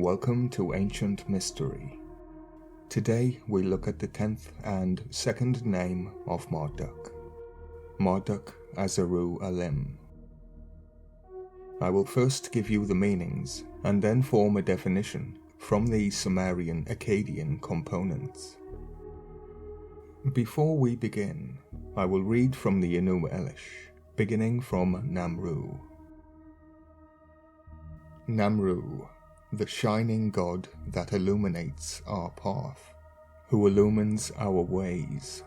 Welcome to Ancient Mystery. Today we look at the 10th and second name of Marduk, Marduk Asarualim. I will first give you the meanings and then form a definition from the Sumerian-Akkadian components. Before we begin, I will read from the Enuma Elish, beginning from Namru. Namru, the shining god that illuminates our path, who illumines our ways.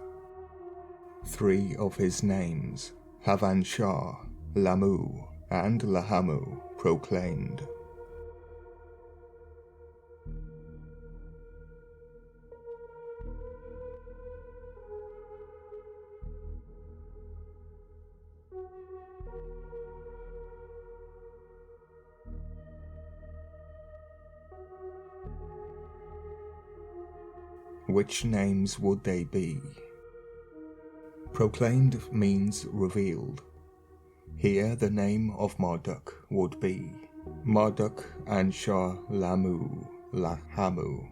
3 of his names, Havan-Shah, Lamu, and Lahamu, proclaimed. Which names would they be? Proclaimed means revealed. Here the name of Marduk would be Marduk Ansha Lamu Lahamu.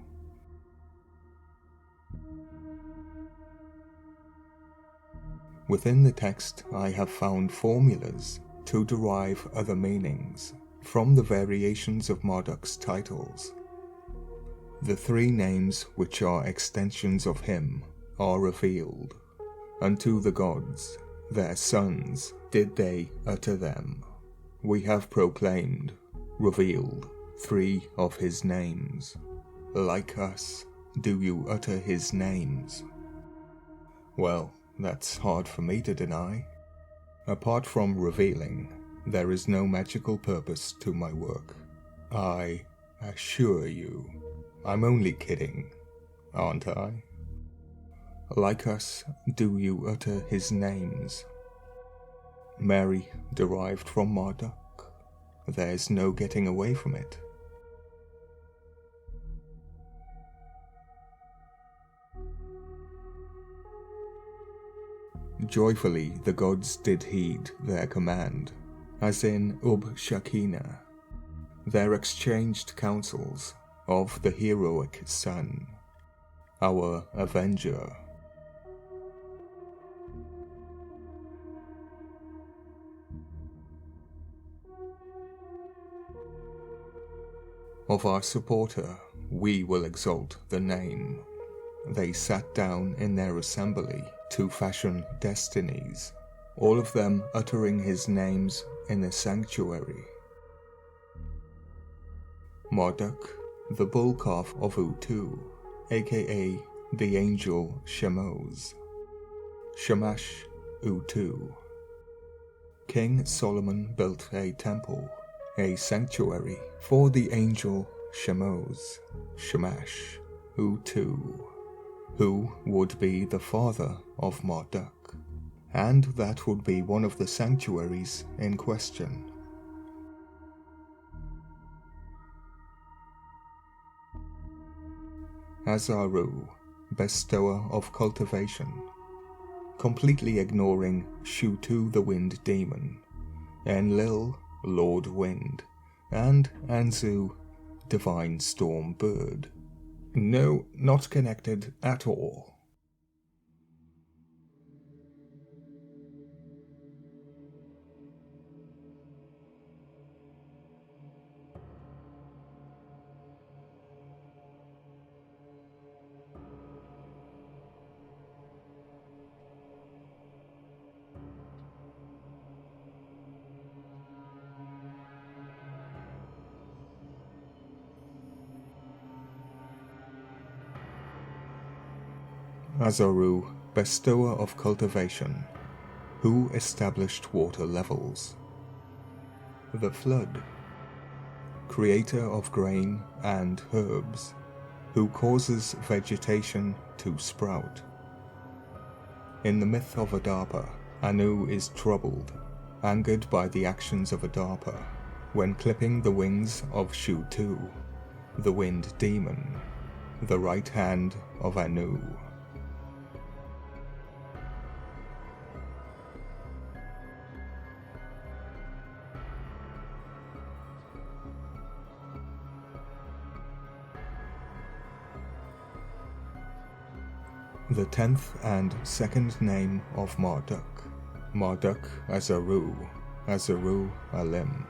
Within the text I have found formulas to derive other meanings from the variations of Marduk's titles. The 3 names which are extensions of him are revealed. Unto the gods, their sons, did they utter them. We have proclaimed, revealed, 3 of his names. Like us, do you utter his names? Well, that's hard for me to deny. Apart from revealing, there is no magical purpose to my work. I assure you. I'm only kidding, aren't I? Like us, do you utter his names? Mary derived from Marduk. There's no getting away from it. Joyfully the gods did heed their command, as in Shakina. Their exchanged counsels of the heroic son, our avenger. Of our supporter we will exalt the name. They sat down in their assembly to fashion destinies, all of them uttering his names in the sanctuary. Marduk, the bull calf of Utu, aka the angel Shemos. Shamash Utu. King Solomon built a temple, a sanctuary for the angel Shemos, Shamash Utu, who would be the father of Marduk, and that would be one of the sanctuaries in question. Azaru, bestower of cultivation, completely ignoring Shutu the wind demon, Enlil, lord wind, and Anzu, divine storm bird. No, not connected at all. Azaru, bestower of cultivation, who established water levels. The flood, creator of grain and herbs, who causes vegetation to sprout. In the myth of Adapa, Anu is troubled, angered by the actions of Adapa, when clipping the wings of Shutu, the wind demon, the right hand of Anu. The 10th and second name of Marduk, Marduk Asarualim,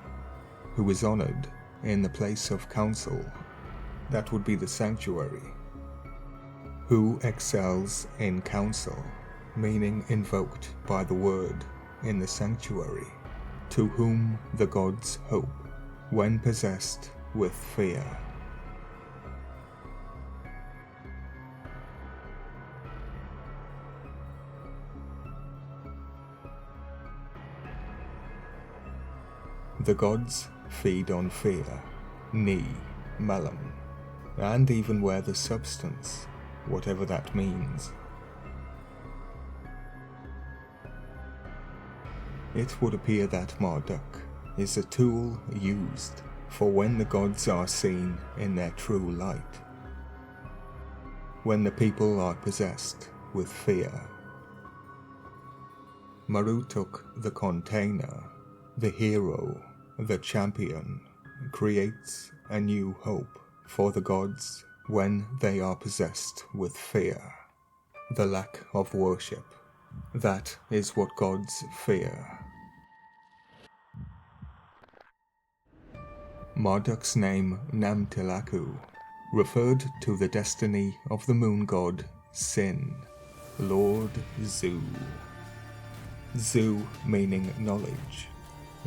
who is honored in the place of council, that would be the sanctuary, who excels in council, meaning invoked by the word in the sanctuary, to whom the gods hope when possessed with fear. The gods feed on fear, melon, and even wear the substance, whatever that means. It would appear that Marduk is a tool used for when the gods are seen in their true light, when the people are possessed with fear. Maru took the container, the hero, the champion, creates a new hope for the gods when they are possessed with fear, the lack of worship. That is what gods fear. Marduk's name Namtilaku referred to the destiny of the moon god Sin, Lord Zu. Zu meaning knowledge,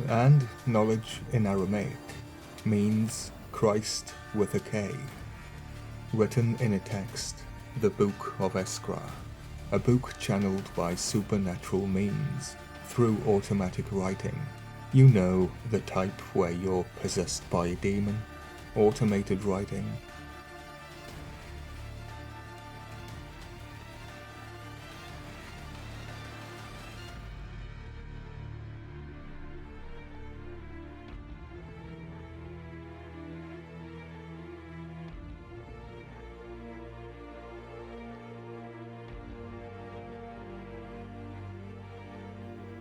and knowledge in Aramaic means Christ with a K. Written in a text, the Book of Esra, a book channeled by supernatural means through automatic writing. You know, the type where you're possessed by a demon, automated writing.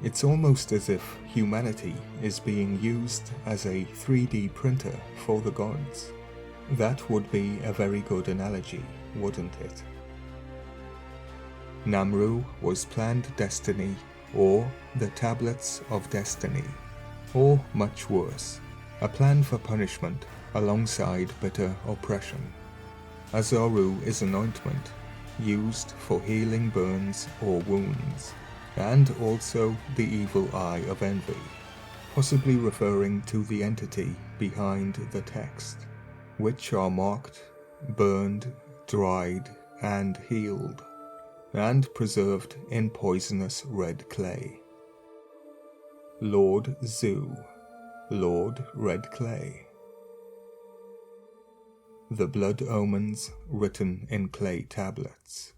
It's almost as if humanity is being used as a 3D printer for the gods. That would be a very good analogy, wouldn't it? Namru was planned destiny, or the tablets of destiny, or much worse, a plan for punishment alongside bitter oppression. Azaru is an ointment used for healing burns or wounds, and also the evil eye of envy, possibly referring to the entity behind the text, which are marked, burned, dried, and healed, and preserved in poisonous red clay. Lord Zu, Lord Red Clay. The blood omens written in clay tablets.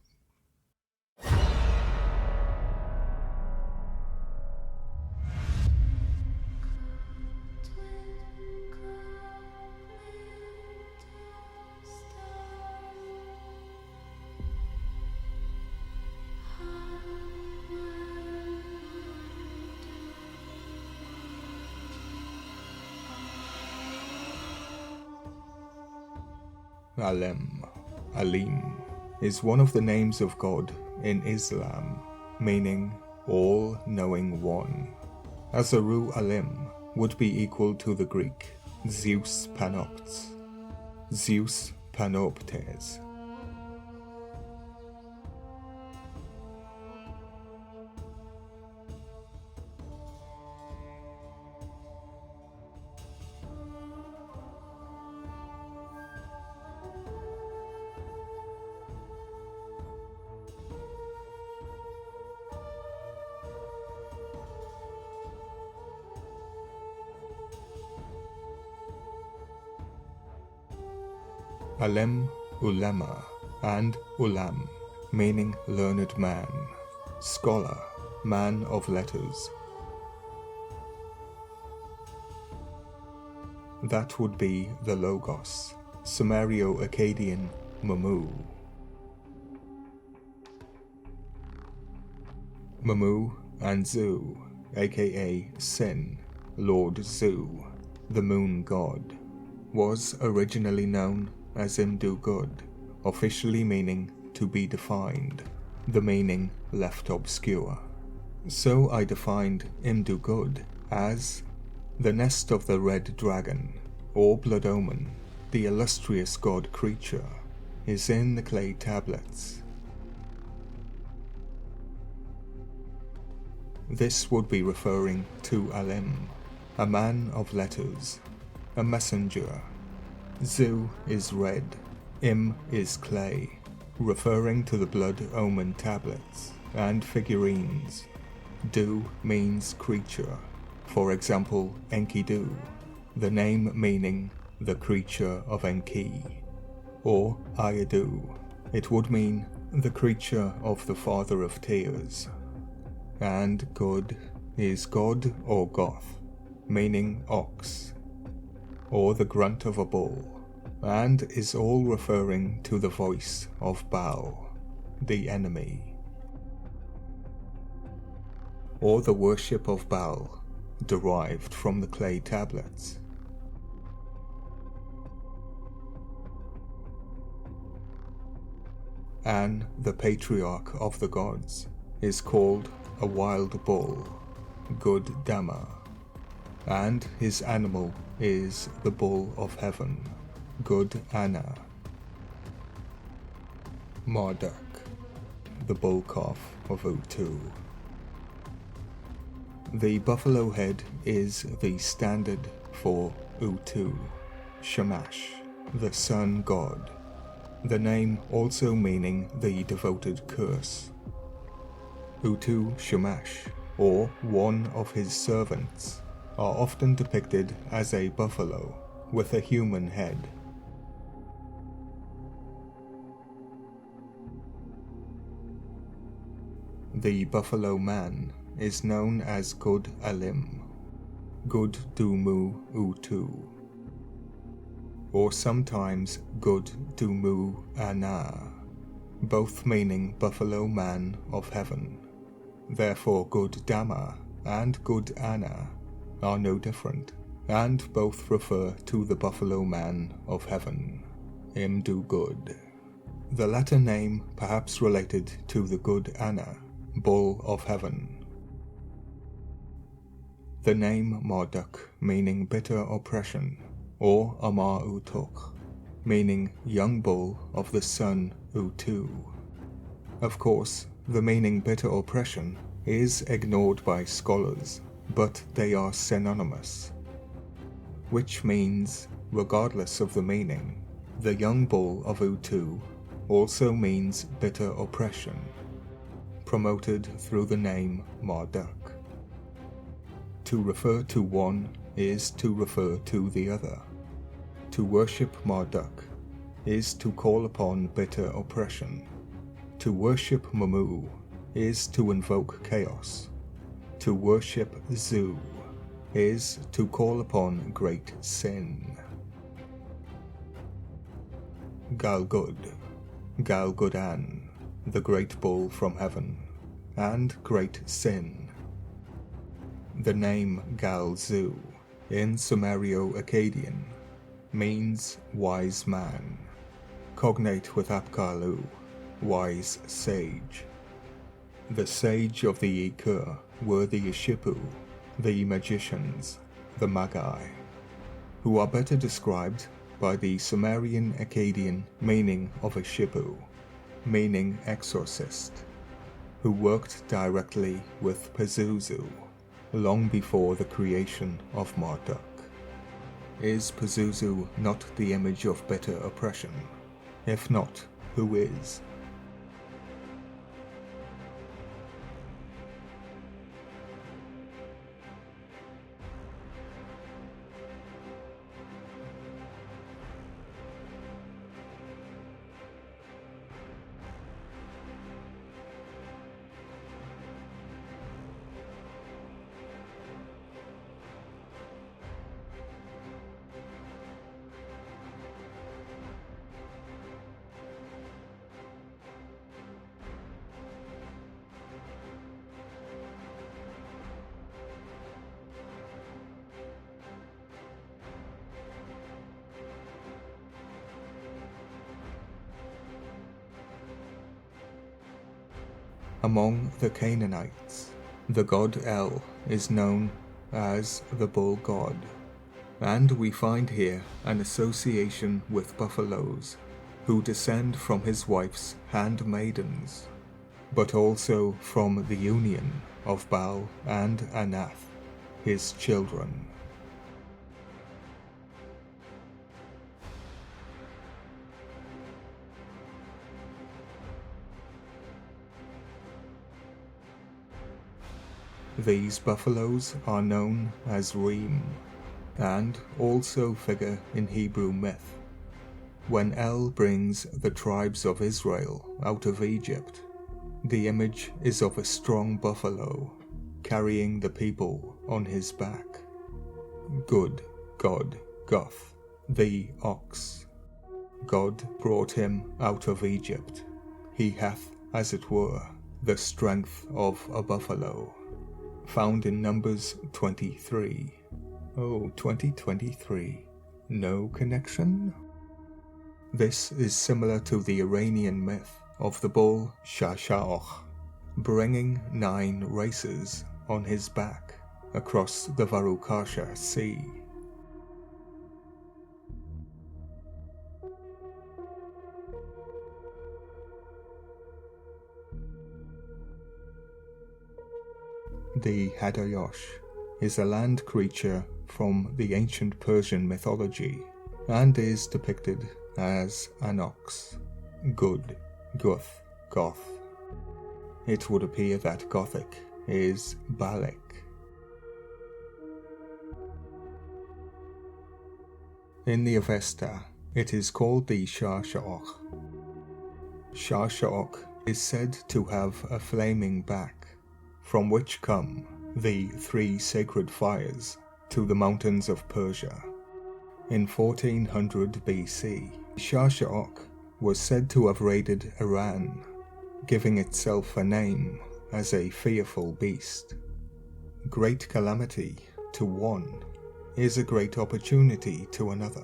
Alim, is one of the names of God in Islam, meaning all-knowing one. Asarualim would be equal to the Greek Zeus Panoptes, Zeus Panoptes. Alem, Ulema, and Ulam, meaning learned man, scholar, man of letters. That would be the Logos, Sumerian-Akkadian Mamu. Mamu and Zu, aka Sin, Lord Zu, the moon god, was originally known as Imdu God, officially meaning to be defined, the meaning left obscure. So I defined Imdu Good as the nest of the red dragon, or blood omen, the illustrious god creature, is in the clay tablets. This would be referring to Alim, a man of letters, a messenger. Zu is red, Im is clay, referring to the blood omen tablets and figurines. Du means creature, for example Enkidu, the name meaning the creature of Enki, or Ayadu, it would mean the creature of the father of tears. And God is God or Goth, meaning ox, or the grunt of a bull, and is all referring to the voice of Baal, the enemy, or the worship of Baal, derived from the clay tablets. An, the patriarch of the gods, is called a wild bull, Good Dama, and his animal is the bull of heaven, Good Anna. Marduk, the bull calf of Utu. The buffalo head is the standard for Utu, Shamash, the sun god, the name also meaning the devoted curse. Utu Shamash, or one of his servants, are often depicted as a buffalo with a human head. The buffalo man is known as Good Alim, Good Dumu Utu, or sometimes Good Dumu Ana, both meaning buffalo man of heaven. Therefore Good Dama and Good Anna are no different, and both refer to the buffalo man of heaven, Imdu Good. The latter name perhaps related to the Good Anna, bull of heaven. The name Marduk meaning bitter oppression, or Amar Utuk, meaning young bull of the sun Utu. Of course, the meaning bitter oppression is ignored by scholars, but they are synonymous, which means, regardless of the meaning, the young bull of Utu also means bitter oppression, promoted through the name Marduk. To refer to one is to refer to the other. To worship Marduk is to call upon bitter oppression. To worship Mamu is to invoke chaos. To worship Zu is to call upon great sin. Galgud, Galgudan, the great bull from heaven, and great sin. The name Galzu in Sumerian-Akkadian means wise man, cognate with Apkalu, wise sage. The sage of the Ikur were the Ishipu, the magicians, the Magi, who are better described by the Sumerian-Akkadian meaning of Ishipu, meaning exorcist, who worked directly with Pazuzu long before the creation of Marduk. Is Pazuzu not the image of bitter oppression? If not, who is? Among the Canaanites, the god El is known as the bull god, and we find here an association with buffaloes who descend from his wife's handmaidens, but also from the union of Baal and Anath, his children. These buffaloes are known as Reem, and also figure in Hebrew myth. When El brings the tribes of Israel out of Egypt, the image is of a strong buffalo carrying the people on his back. Good God Goth, the ox. God brought him out of Egypt. He hath, as it were, the strength of a buffalo. Found in Numbers 23. Oh, 2023. No connection? This is similar to the Iranian myth of the bull Shasha'och, bringing 9 races on his back across the Varukasha Sea. The Hadayosh is a land creature from the ancient Persian mythology and is depicted as an ox. Good, Guth, Goth. It would appear that Gothic is Balik. In the Avesta, it is called the Shasha'och. Shasha'och is said to have a flaming back, from which come the 3 sacred fires to the mountains of Persia. In 1400 BC, Shasha'och was said to have raided Iran, giving itself a name as a fearful beast. Great calamity to one is a great opportunity to another.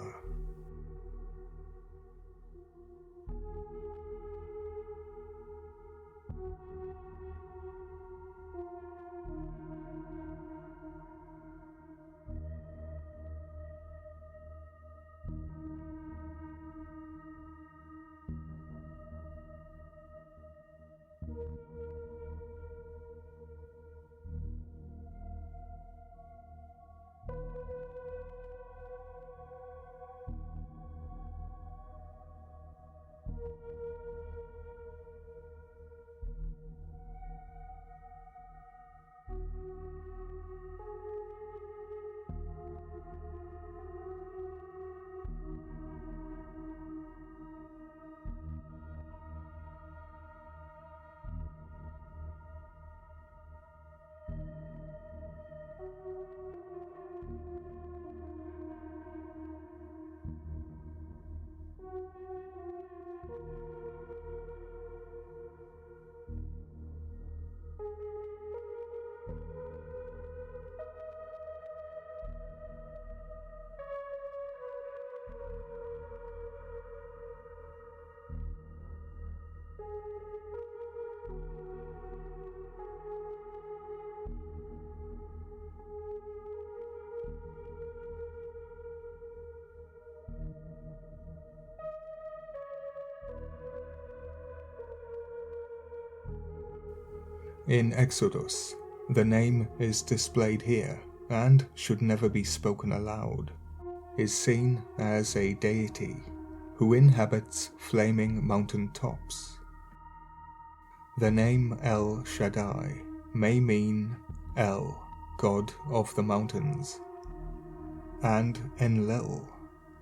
In Exodus, the name is displayed here and should never be spoken aloud, is seen as a deity who inhabits flaming mountain tops. The name El Shaddai may mean El, God of the mountains, and Enlil,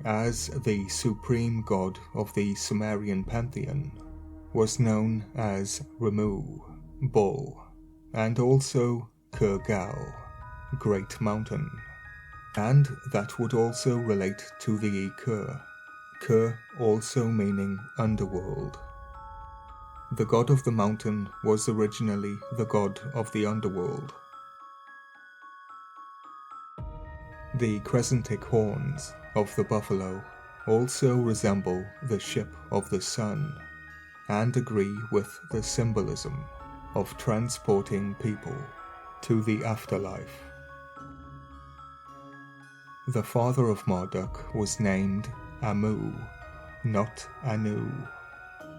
as the supreme god of the Sumerian pantheon, was known as Remu, Bull, and also Kurgal, Great Mountain, and that would also relate to the Kur, Kur also meaning underworld. The god of the mountain was originally the god of the underworld. The crescentic horns of the buffalo also resemble the ship of the sun and agree with the symbolism of transporting people to the afterlife. The father of Marduk was named Amu, not Anu.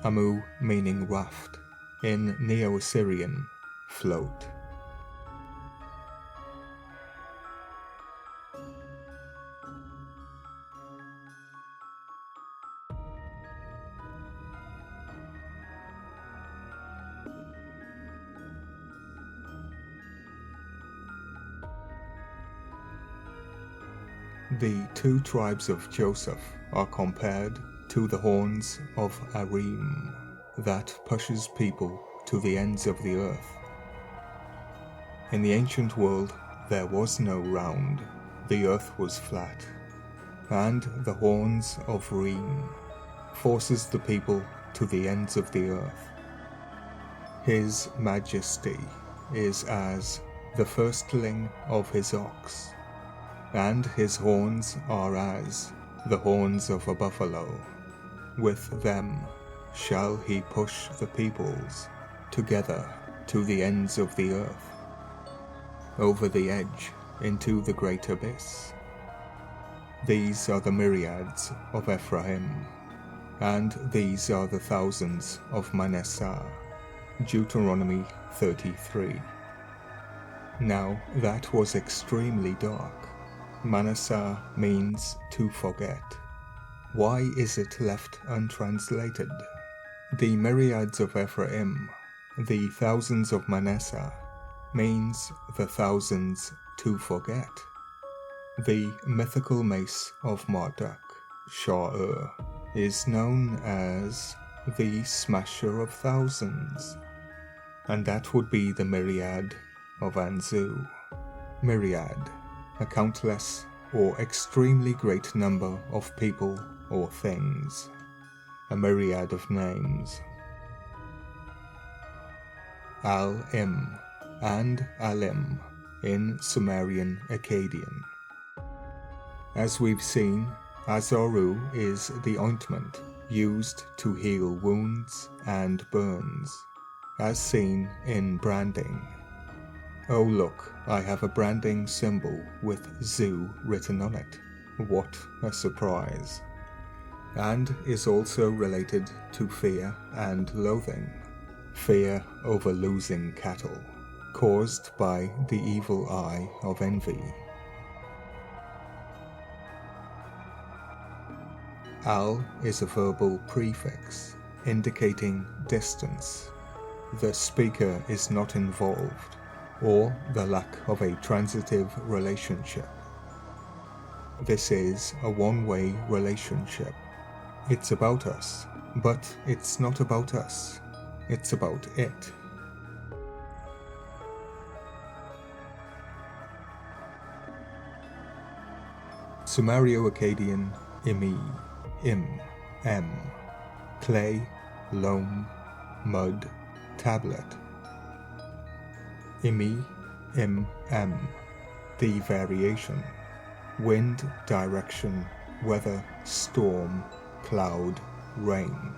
Amu meaning raft, in Neo-Assyrian, float. The two tribes of Joseph are compared to the horns of Arim that pushes people to the ends of the earth. In the ancient world, there was no round, the earth was flat, and the horns of Reem forces the people to the ends of the earth. His majesty is as the firstling of his ox, and his horns are as the horns of a buffalo. With them shall he push the peoples together to the ends of the earth, over the edge into the great abyss. These are the myriads of Ephraim, and these are the thousands of Manasseh. Deuteronomy 33. Now that was extremely dark. Manasseh means to forget. Why is it left untranslated? The myriads of Ephraim, the thousands of Manasseh, means the thousands to forget. The mythical mace of Marduk, Shah-ur, is known as the Smasher of Thousands, and that would be the myriad of Anzu. Myriad, a countless or extremely great number of people or things, a myriad of names. Al-Im and Alim in Sumerian-Akkadian. As we've seen, Azaru is the ointment used to heal wounds and burns, as seen in branding. Oh look, I have a branding symbol with Zu written on it. What a surprise. And is also related to fear and loathing. Fear over losing cattle, caused by the evil eye of envy. Al is a verbal prefix, indicating distance. The speaker is not involved, or the lack of a transitive relationship. This is a one-way relationship. It's about us, but it's not about us. It's about it. Sumerio-Akkadian, Imi, Im, Em, clay, loam, mud, tablet. Imi, Im, Em, the variation. Wind, direction, weather, storm, cloud, rain.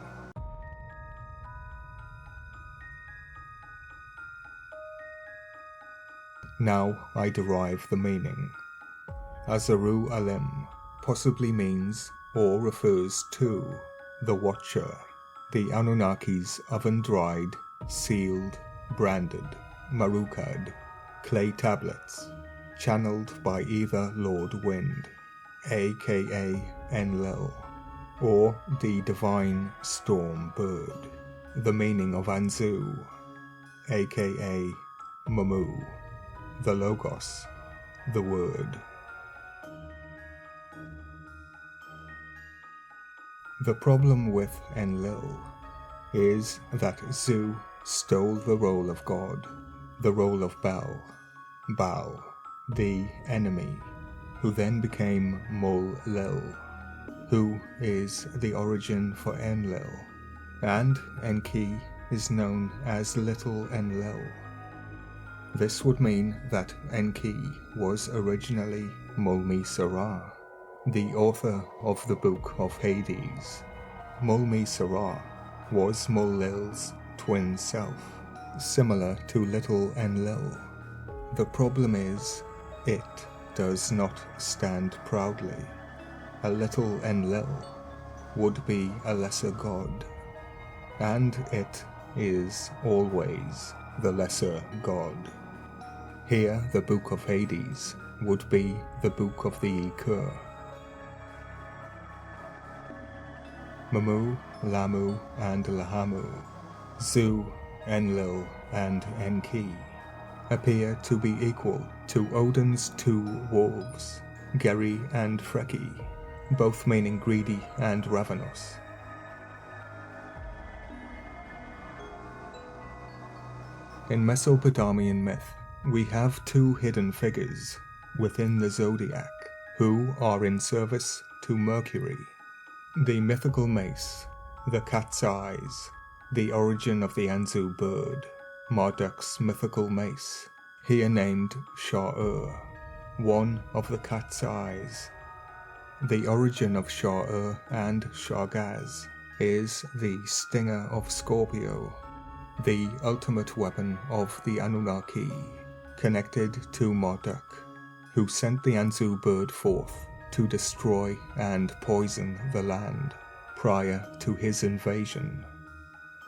Now I derive the meaning. Asarualim possibly means or refers to the Watcher, the Anunnaki's oven-dried, sealed, branded, marukad, clay tablets, channeled by either Lord Wind, aka Enlil, or the divine storm bird. The meaning of Anzu, aka Mamu, the Logos, the Word. The problem with Enlil is that Zu stole the role of God, the role of Baal, the enemy, who then became Mul-Lil, who is the origin for Enlil, and Enki is known as Little Enlil. This would mean that Enki was originally Mulmi-Serah, the author of the Book of Hades. Mulmi-Serah was Mul-Lil's twin self, similar to little Enlil. The problem is, it does not stand proudly. A little Enlil would be a lesser god, and it is always the lesser god. Here the Book of Hades would be the Book of the Ikur. Mamu, Lamu, and Lahamu, Zu, Enlil, and Enki appear to be equal to Odin's two wolves, Geri and Freki, both meaning greedy and ravenous. In Mesopotamian myth, we have two hidden figures within the zodiac who are in service to Mercury. The mythical mace, the cat's eyes, the origin of the Anzu bird, Marduk's mythical mace, here named Sha'ur, one of the cat's eyes. The origin of Sha'ur and Sha'gaz is the stinger of Scorpio, the ultimate weapon of the Anunnaki, connected to Marduk, who sent the Anzu bird forth to destroy and poison the land prior to his invasion.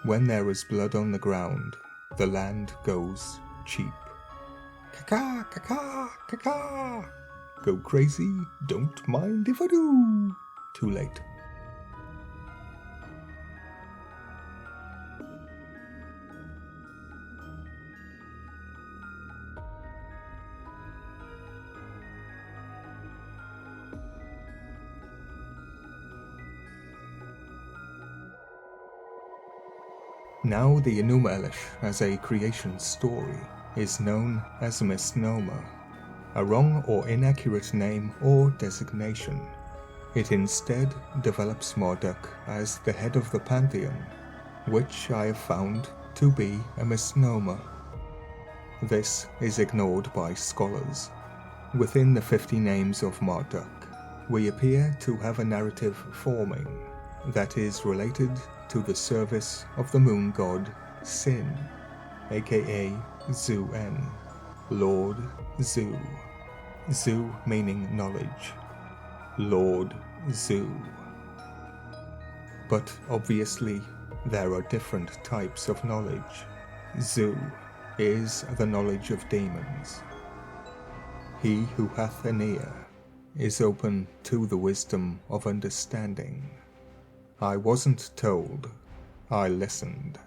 When there is blood on the ground, the land goes cheap. Caca, caca, caca. Go crazy, don't mind if I do. Too late. Now the Enuma Elish as a creation story is known as a misnomer, a wrong or inaccurate name or designation. It instead develops Marduk as the head of the pantheon, which I have found to be a misnomer. This is ignored by scholars. Within the 50 names of Marduk, we appear to have a narrative forming that is related to the service of the moon god Sin, aka Zu-En, Lord Zu. Zu meaning knowledge, Lord Zu. But obviously there are different types of knowledge. Zu is the knowledge of demons. He who hath an ear is open to the wisdom of understanding. I wasn't told, I listened.